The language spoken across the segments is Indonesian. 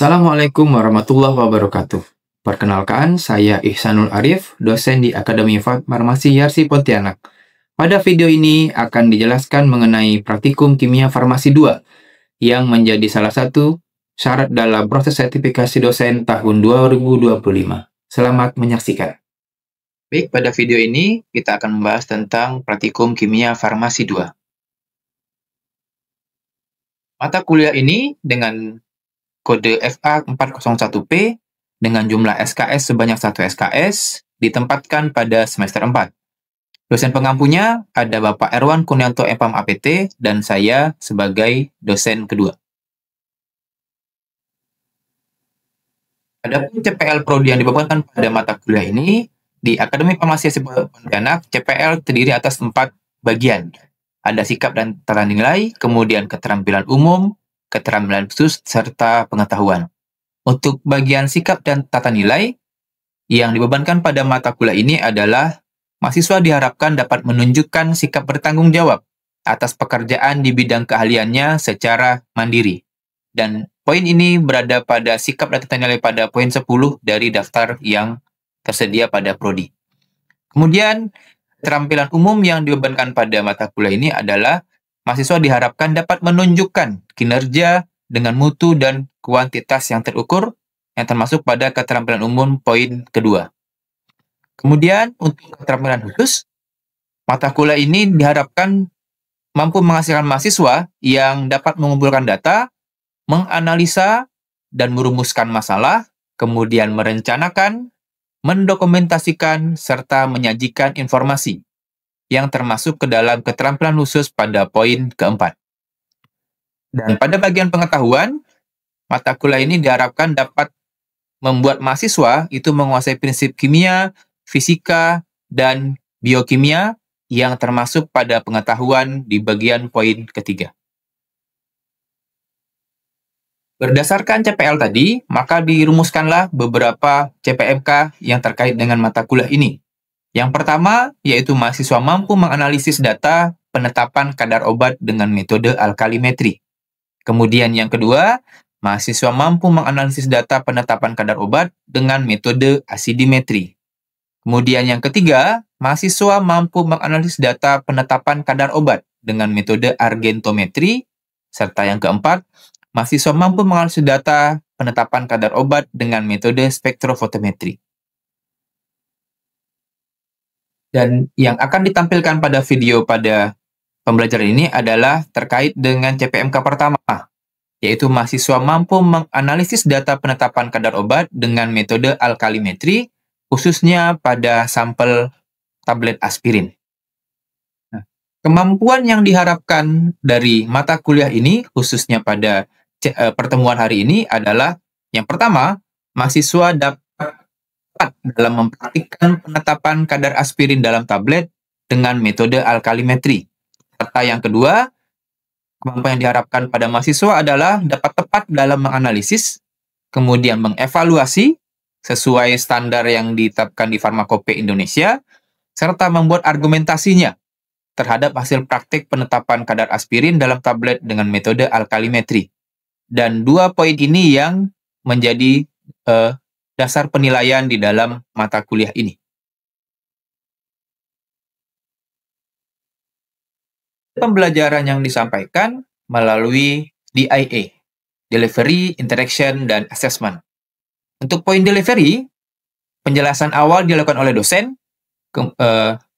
Assalamualaikum warahmatullahi wabarakatuh. Perkenalkan, saya Ihsanul Arif, dosen di Akademi Farmasi Yarsi Pontianak. Pada video ini akan dijelaskan mengenai praktikum kimia farmasi 2 yang menjadi salah satu syarat dalam proses sertifikasi dosen tahun 2025. Selamat menyaksikan. Baik, pada video ini kita akan membahas tentang praktikum kimia farmasi 2. Mata kuliah ini dengan kode FA401P dengan jumlah SKS sebanyak 1 SKS ditempatkan pada semester 4. Dosen pengampunya ada Bapak Erwan Kunyanto Epam APT dan saya sebagai dosen kedua. Adapun CPL Prodi yang dibebankan pada mata kuliah ini, di Akademi Farmasi Pontianak, CPL terdiri atas 4 bagian. Ada sikap dan tata nilai, kemudian keterampilan umum, keterampilan khusus, serta pengetahuan. Untuk bagian sikap dan tata nilai, yang dibebankan pada mata kuliah ini adalah mahasiswa diharapkan dapat menunjukkan sikap bertanggung jawab atas pekerjaan di bidang keahliannya secara mandiri. Dan poin ini berada pada sikap dan tata nilai pada poin 10 dari daftar yang tersedia pada prodi. Kemudian, keterampilan umum yang dibebankan pada mata kuliah ini adalah mahasiswa diharapkan dapat menunjukkan kinerja dengan mutu dan kuantitas yang terukur, yang termasuk pada keterampilan umum poin kedua. Kemudian, untuk keterampilan khusus, mata kuliah ini diharapkan mampu menghasilkan mahasiswa yang dapat mengumpulkan data, menganalisa, dan merumuskan masalah, kemudian merencanakan, mendokumentasikan, serta menyajikan informasi yang termasuk ke dalam keterampilan khusus pada poin keempat. Dan pada bagian pengetahuan, mata kuliah ini diharapkan dapat membuat mahasiswa itu menguasai prinsip kimia, fisika, dan biokimia yang termasuk pada pengetahuan di bagian poin ketiga. Berdasarkan CPL tadi, maka dirumuskanlah beberapa CPMK yang terkait dengan mata kuliah ini. Yang pertama, yaitu mahasiswa mampu menganalisis data penetapan kadar obat dengan metode alkalimetri. Kemudian yang kedua, mahasiswa mampu menganalisis data penetapan kadar obat dengan metode asidimetri. Kemudian yang ketiga, mahasiswa mampu menganalisis data penetapan kadar obat dengan metode argentometri. Serta yang keempat, mahasiswa mampu menganalisis data penetapan kadar obat dengan metode spektrofotometri. Dan yang akan ditampilkan pada video pada pembelajaran ini adalah terkait dengan CPMK pertama, yaitu mahasiswa mampu menganalisis data penetapan kadar obat dengan metode alkalimetri, khususnya pada sampel tablet aspirin. Nah, kemampuan yang diharapkan dari mata kuliah ini, khususnya pada pertemuan hari ini adalah, yang pertama, mahasiswa dapat dalam mempraktikkan penetapan kadar aspirin dalam tablet dengan metode alkalimetri. Serta yang kedua, kemampuan yang diharapkan pada mahasiswa adalah dapat tepat dalam menganalisis, kemudian mengevaluasi sesuai standar yang ditetapkan di Farmakope Indonesia, serta membuat argumentasinya terhadap hasil praktik penetapan kadar aspirin dalam tablet dengan metode alkalimetri. Dan dua poin ini yang menjadi dasar penilaian di dalam mata kuliah ini. Pembelajaran yang disampaikan melalui DIA, Delivery, Interaction, dan Assessment. Untuk poin delivery, penjelasan awal dilakukan oleh dosen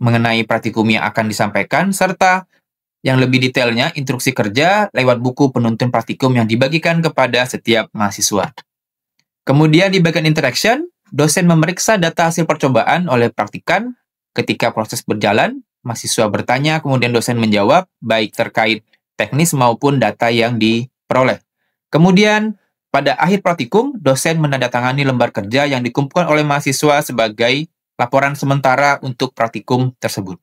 mengenai praktikum yang akan disampaikan, serta yang lebih detailnya instruksi kerja lewat buku penuntun praktikum yang dibagikan kepada setiap mahasiswa. Kemudian di bagian interaction, dosen memeriksa data hasil percobaan oleh praktikan. Ketika proses berjalan, mahasiswa bertanya, kemudian dosen menjawab, baik terkait teknis maupun data yang diperoleh. Kemudian, pada akhir praktikum, dosen menandatangani lembar kerja yang dikumpulkan oleh mahasiswa sebagai laporan sementara untuk praktikum tersebut.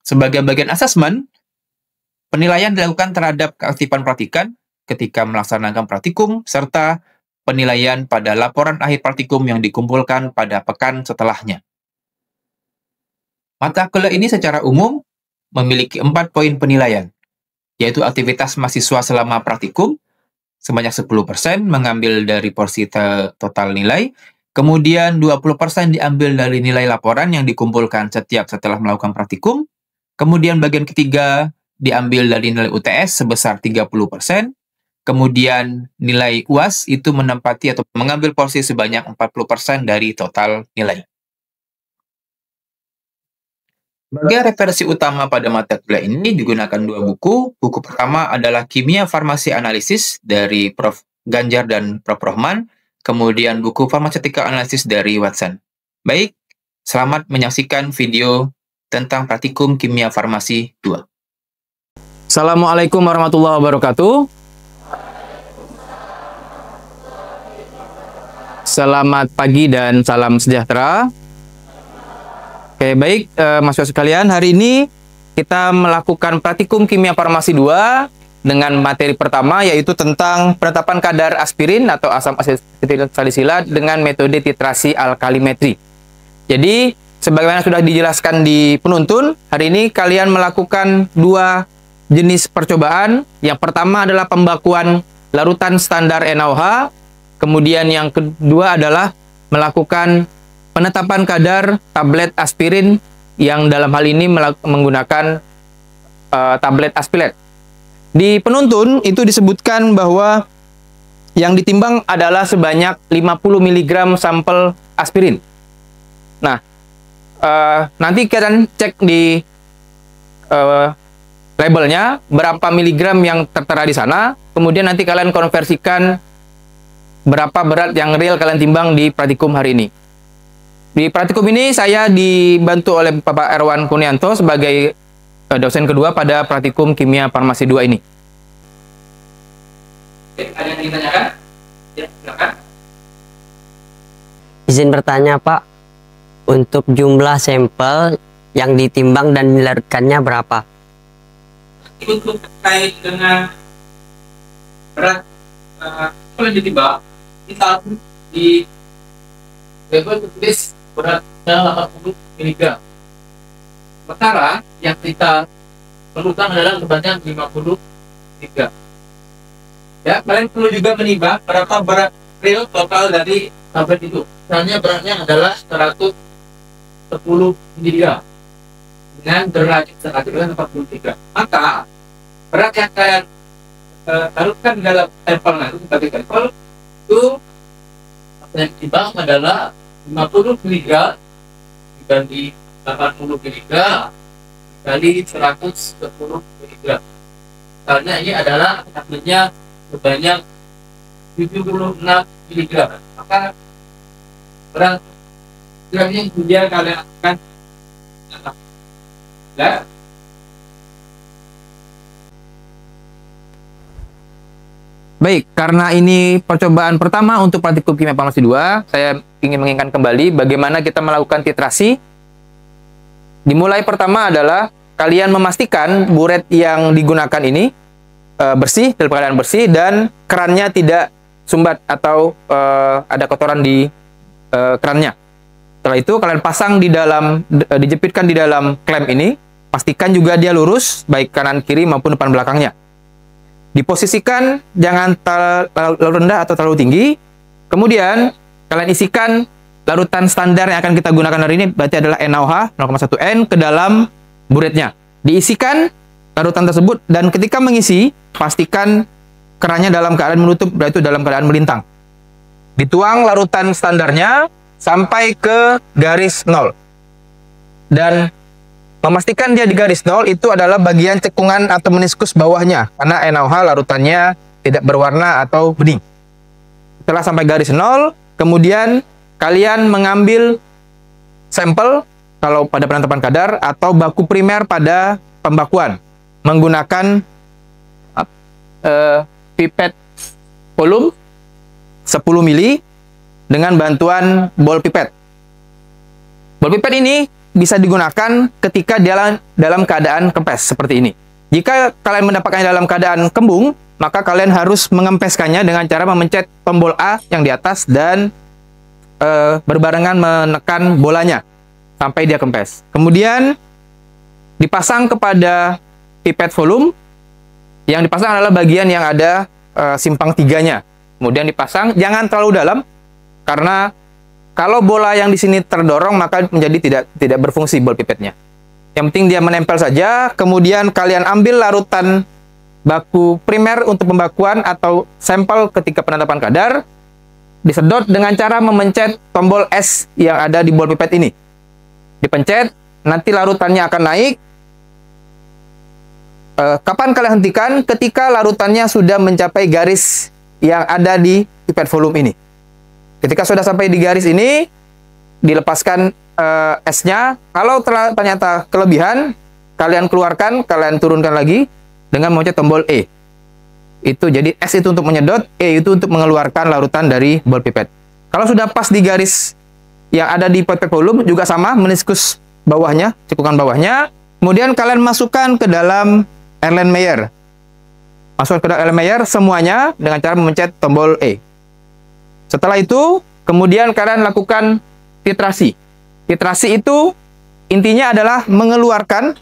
Sebagai bagian asesmen, penilaian dilakukan terhadap keaktifan praktikan ketika melaksanakan praktikum, serta penilaian pada laporan akhir praktikum yang dikumpulkan pada pekan setelahnya. Mata kuliah ini secara umum memiliki 4 poin penilaian, yaitu aktivitas mahasiswa selama praktikum, sebanyak 10% mengambil dari porsi total nilai, kemudian 20% diambil dari nilai laporan yang dikumpulkan setiap setelah melakukan praktikum, kemudian bagian ketiga diambil dari nilai UTS sebesar 30%, kemudian nilai UAS itu menempati atau mengambil porsi sebanyak 40% dari total nilai. Sebagai referensi utama pada mata kuliah ini digunakan dua buku. Buku pertama adalah Kimia Farmasi Analisis dari Prof. Ganjar dan Prof. Rohman, kemudian buku Pharmaceutical Analysis dari Watson. Baik, selamat menyaksikan video tentang praktikum Kimia Farmasi 2. Assalamualaikum warahmatullahi wabarakatuh. Selamat pagi dan salam sejahtera. Oke, baik mahasiswa sekalian, hari ini kita melakukan praktikum Kimia Farmasi 2 dengan materi pertama yaitu tentang penetapan kadar aspirin atau asam asetil salisilat dengan metode titrasi alkalimetri. Jadi, sebagaimana sudah dijelaskan di penuntun, hari ini kalian melakukan dua jenis percobaan. Yang pertama adalah pembakuan larutan standar NaOH, kemudian yang kedua adalah melakukan penetapan kadar tablet aspirin yang dalam hal ini menggunakan tablet aspilet. Di penuntun itu disebutkan bahwa yang ditimbang adalah sebanyak 50 mg sampel aspirin. Nah, nanti kalian cek di labelnya berapa miligram yang tertera di sana, kemudian nanti kalian konversikan berapa berat yang real kalian timbang di praktikum hari ini. Di praktikum ini saya dibantu oleh Bapak Erwan Kunianto sebagai dosen kedua pada praktikum Kimia Farmasi 2 ini. Oke, ada yang ingin ditanyakan? Ya, silakan. Izin bertanya, Pak. Untuk jumlah sampel yang ditimbang dan dilarutkannya berapa? Untuk terkait dengan berat yang ditimbang, kita di label tertulis beratnya 80 mg. Sementara yang kita perlukan adalah sebanyak 50 mg. Ya, kalian perlu juga menimbang berapa berat real total dari tablet itu. Misalnya beratnya adalah 110 mg dengan derajat 43. Maka berat yang kalian taruhkan dalam sampel itu sebagai sampel itu yang ditimbang adalah 50 mg dibanding 80 mg dikali 110 mg. Karena ini adalah hasilnya sebanyak 76 mg. Maka berat yang kemudian kalian akan ya. Baik, karena ini percobaan pertama untuk praktikum Kimia Farmasi 2, saya ingin mengingatkan kembali bagaimana kita melakukan titrasi. Dimulai pertama adalah kalian memastikan buret yang digunakan ini bersih, dalam keadaan bersih, dan kerannya tidak sumbat atau ada kotoran di kerannya. Setelah itu kalian pasang di dalam, dijepitkan di dalam klem ini, pastikan juga dia lurus, baik kanan kiri maupun depan belakangnya. Diposisikan jangan terlalu rendah atau terlalu tinggi. Kemudian kalian isikan larutan standar yang akan kita gunakan hari ini, berarti adalah NaOH 0,1 N ke dalam buretnya. Diisikan larutan tersebut dan ketika mengisi pastikan kerannya dalam keadaan menutup, berarti dalam keadaan melintang. Dituang larutan standarnya sampai ke garis 0. Dan memastikan dia di garis 0 itu adalah bagian cekungan atau meniskus bawahnya, karena NaOH larutannya tidak berwarna atau bening. Setelah sampai garis 0, kemudian kalian mengambil sampel kalau pada penetapan kadar atau baku primer pada pembakuan menggunakan pipet volume 10 mili dengan bantuan ball pipet. Ball pipet ini bisa digunakan ketika dalam keadaan kempes seperti ini. Jika kalian mendapatkannya dalam keadaan kembung, maka kalian harus mengempeskannya dengan cara memencet tombol A yang di atas dan berbarengan menekan bolanya sampai dia kempes. Kemudian dipasang kepada pipet volume. Yang dipasang adalah bagian yang ada simpang 3-nya. Kemudian dipasang, jangan terlalu dalam, karena kalau bola yang di sini terdorong maka menjadi tidak berfungsi ball pipetnya. Yang penting dia menempel saja. Kemudian kalian ambil larutan baku primer untuk pembakuan atau sampel ketika penetapan kadar, disedot dengan cara memencet tombol S yang ada di ball pipet ini. Dipencet, nanti larutannya akan naik. Kapan kalian hentikan? Ketika larutannya sudah mencapai garis yang ada di pipet volume ini. Ketika sudah sampai di garis ini, dilepaskan S-nya. Kalau ternyata kelebihan, kalian keluarkan, kalian turunkan lagi dengan memencet tombol E. Itu jadi S itu untuk menyedot, E itu untuk mengeluarkan larutan dari ball pipet. Kalau sudah pas di garis yang ada di pipet volume, juga sama, meniskus bawahnya, cekukan bawahnya. Kemudian kalian masukkan ke dalam Erlenmeyer. Masukkan ke dalam Erlenmeyer semuanya dengan cara memencet tombol E. Setelah itu, kemudian kalian lakukan titrasi. Titrasi itu intinya adalah mengeluarkan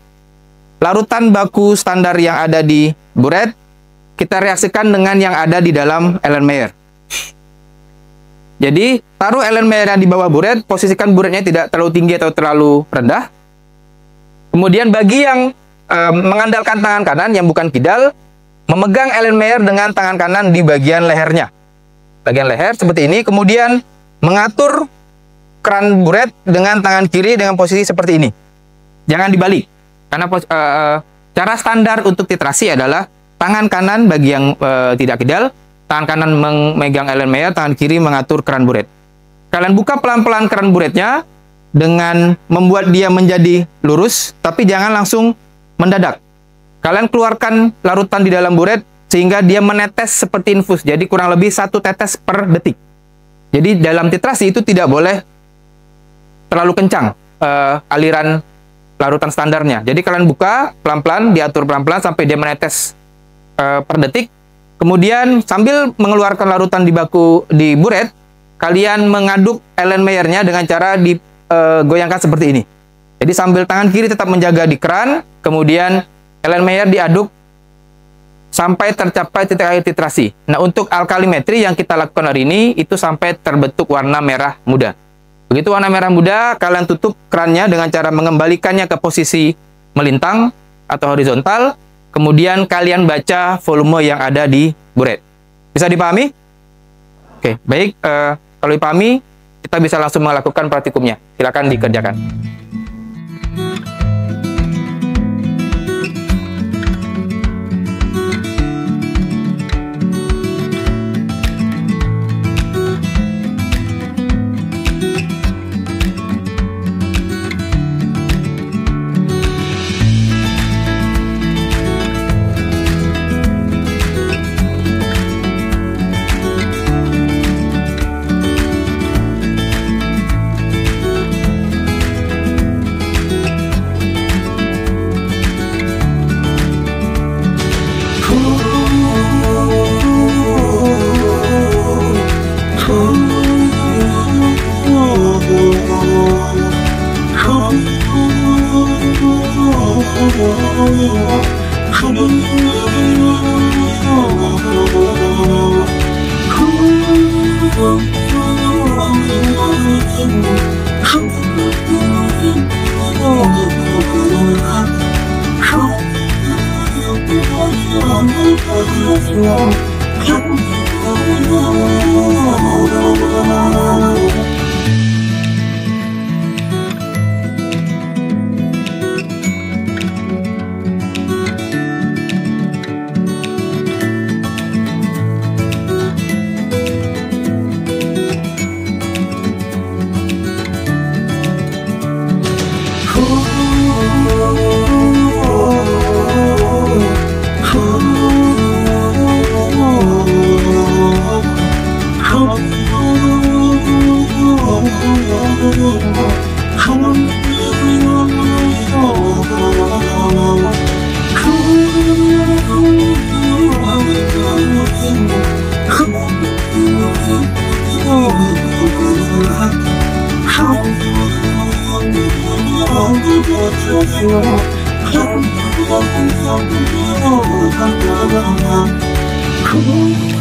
larutan baku standar yang ada di buret, kita reaksikan dengan yang ada di dalam Erlenmeyer. Jadi, taruh Erlenmeyer yang di bawah buret, posisikan buretnya tidak terlalu tinggi atau terlalu rendah. Kemudian bagi yang mengandalkan tangan kanan yang bukan kidal, memegang Erlenmeyer dengan tangan kanan di bagian lehernya. Bagian leher seperti ini, kemudian mengatur keran buret dengan tangan kiri dengan posisi seperti ini. Jangan dibalik, karena cara standar untuk titrasi adalah tangan kanan bagi yang tidak kidal, tangan kanan memegang Erlenmeyer, tangan kiri mengatur keran buret. Kalian buka pelan-pelan keran buretnya dengan membuat dia menjadi lurus, tapi jangan langsung mendadak. Kalian keluarkan larutan di dalam buret sehingga dia menetes seperti infus, jadi kurang lebih 1 tetes per detik. Jadi dalam titrasi itu tidak boleh terlalu kencang aliran larutan standarnya. Jadi kalian buka pelan-pelan, diatur pelan-pelan sampai dia menetes per detik. Kemudian sambil mengeluarkan larutan di buret, kalian mengaduk Erlenmeyernya dengan cara digoyangkan seperti ini. Jadi sambil tangan kiri tetap menjaga di keran, kemudian Erlenmeyer diaduk sampai tercapai titik akhir titrasi. Nah, untuk alkalimetri yang kita lakukan hari ini, itu sampai terbentuk warna merah muda. Begitu warna merah muda, kalian tutup kerannya dengan cara mengembalikannya ke posisi melintang atau horizontal, kemudian kalian baca volume yang ada di buret. Bisa dipahami? Oke, baik. Kalau dipahami, kita bisa langsung melakukan praktikumnya. Silakan dikerjakan. Cool.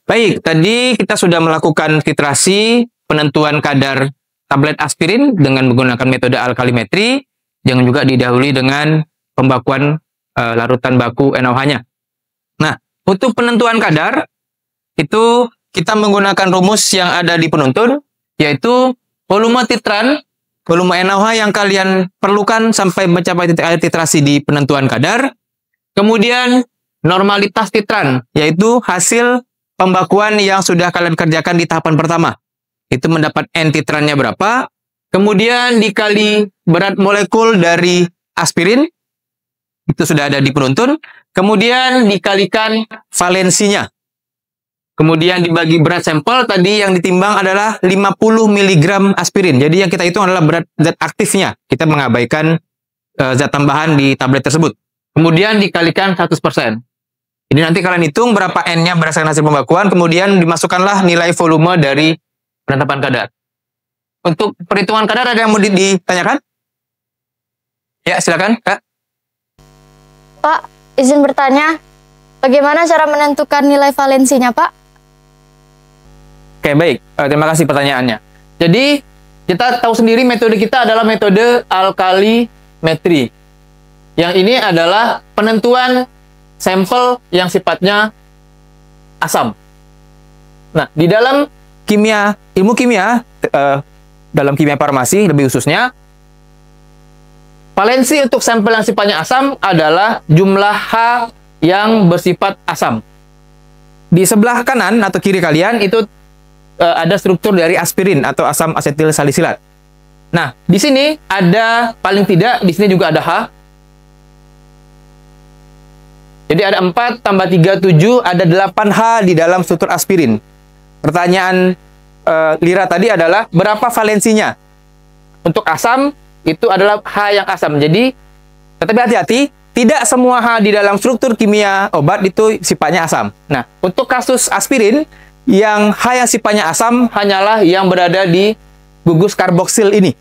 Baik, tadi kita sudah melakukan titrasi penentuan kadar tablet aspirin dengan menggunakan metode alkalimetri yang juga didahului dengan pembakuan larutan baku NaOH-nya. Nah, untuk penentuan kadar itu kita menggunakan rumus yang ada di penuntun, yaitu volume titran, volume NaOH yang kalian perlukan sampai mencapai titik akhir titrasi di penentuan kadar. Kemudian normalitas titran, yaitu hasil pembakuan yang sudah kalian kerjakan di tahapan pertama. Itu mendapat N titrannya berapa, kemudian dikali berat molekul dari aspirin, itu sudah ada di penuntun, kemudian dikalikan valensinya. Kemudian dibagi berat sampel, tadi yang ditimbang adalah 50 mg aspirin. Jadi yang kita hitung adalah berat zat aktifnya. Kita mengabaikan zat tambahan di tablet tersebut. Kemudian dikalikan 100%. Jadi nanti kalian hitung berapa N-nya berdasarkan hasil pembakuan, kemudian dimasukkanlah nilai volume dari penetapan kadar. Untuk perhitungan kadar ada yang mau ditanyakan? Ya, silakan, Kak. Pak, izin bertanya, bagaimana cara menentukan nilai valensinya, Pak? Oke, baik. Terima kasih pertanyaannya. Jadi, kita tahu sendiri metode kita adalah metode alkalimetri. Yang ini adalah penentuan sampel yang sifatnya asam. Nah, di dalam ilmu kimia, dalam kimia farmasi lebih khususnya, valensi untuk sampel yang sifatnya asam adalah jumlah H yang bersifat asam. Di sebelah kanan atau kiri kalian itu ada struktur dari aspirin atau asam asetil salisilat. Nah, di sini ada paling tidak, di sini juga ada H. Jadi ada 4 tambah 3, 7, ada 8H di dalam struktur aspirin. Pertanyaan Lira tadi adalah berapa valensinya? Untuk asam, itu adalah H yang asam. Jadi, tetapi hati-hati, tidak semua H di dalam struktur kimia obat itu sifatnya asam. Nah, untuk kasus aspirin, yang H yang sifatnya asam hanyalah yang berada di gugus karboksil ini.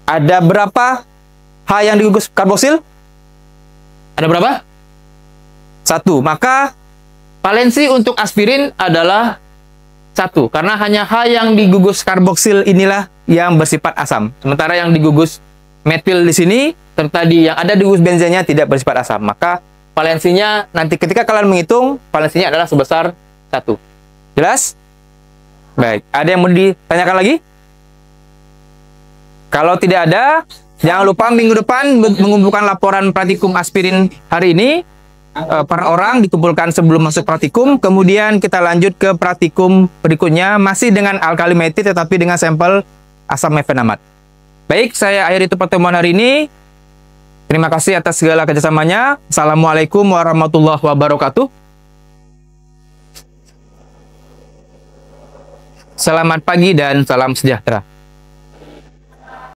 Ada berapa H yang di gugus karboksil? Ada berapa? 1. Maka valensi untuk aspirin adalah 1. Karena hanya H yang di gugus karboksil inilah yang bersifat asam. Sementara yang di gugus metil di sini, serta yang ada di gugus benzennya tidak bersifat asam. Maka valensinya nanti ketika kalian menghitung, valensinya adalah sebesar 1. Jelas? Baik. Ada yang mau ditanyakan lagi? Kalau tidak ada, jangan lupa minggu depan mengumpulkan laporan praktikum aspirin hari ini. Per orang dikumpulkan sebelum masuk praktikum, kemudian kita lanjut ke praktikum berikutnya masih dengan alkalimetri tetapi dengan sampel asam mefenamat. Baik, saya akhiri itu pertemuan hari ini. Terima kasih atas segala kerjasamanya. Assalamualaikum warahmatullahi wabarakatuh. Selamat pagi dan salam sejahtera.